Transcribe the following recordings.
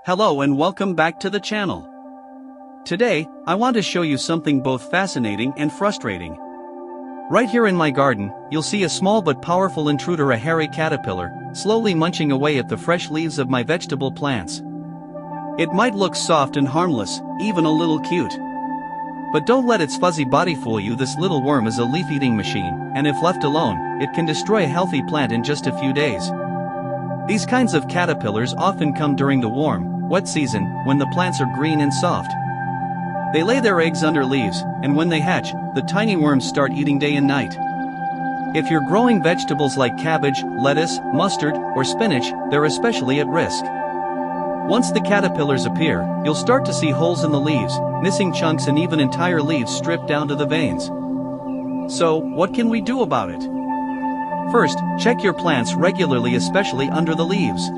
Hello and welcome back to the channel. Today, I want to show you something both fascinating and frustrating. Right here in my garden, you'll see a small but powerful intruder, a hairy caterpillar, slowly munching away at the fresh leaves of my vegetable plants. It might look soft and harmless, even a little cute. But don't let its fuzzy body fool you. This little worm is a leaf-eating machine, and if left alone, it can destroy a healthy plant in just a few days. These kinds of caterpillars often come during the warm, wet season, when the plants are green and soft. They lay their eggs under leaves, and when they hatch, the tiny worms start eating day and night. If you're growing vegetables like cabbage, lettuce, mustard, or spinach, they're especially at risk. Once the caterpillars appear, you'll start to see holes in the leaves, missing chunks, and even entire leaves stripped down to the veins. So, what can we do about it? First, check your plants regularly, especially under the leaves.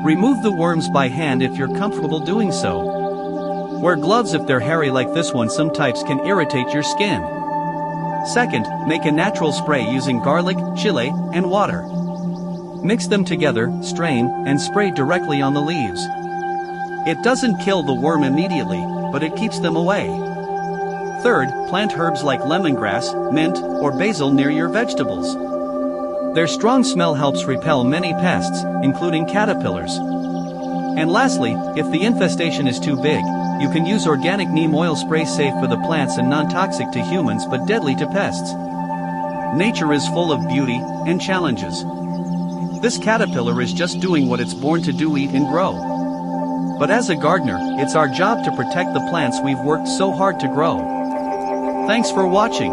Remove the worms by hand if you're comfortable doing so. Wear gloves if they're hairy like this one. Some types can irritate your skin. Second, make a natural spray using garlic, chili, and water. Mix them together, strain, and spray directly on the leaves. It doesn't kill the worm immediately, but it keeps them away. Third, plant herbs like lemongrass, mint, or basil near your vegetables. Their strong smell helps repel many pests, including caterpillars. And lastly, if the infestation is too big, you can use organic neem oil spray, safe for the plants and non-toxic to humans but deadly to pests. Nature is full of beauty and challenges. This caterpillar is just doing what it's born to do: eat and grow. But as a gardener, it's our job to protect the plants we've worked so hard to grow. Thanks for watching.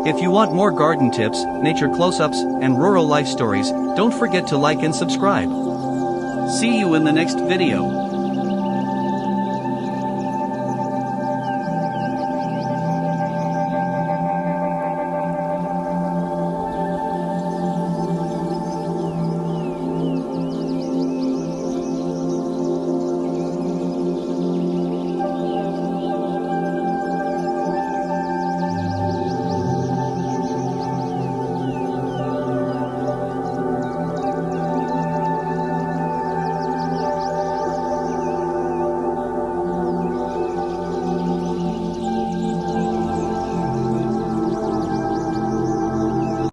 If you want more garden tips, nature close-ups, and rural life stories, don't forget to like and subscribe. See you in the next video.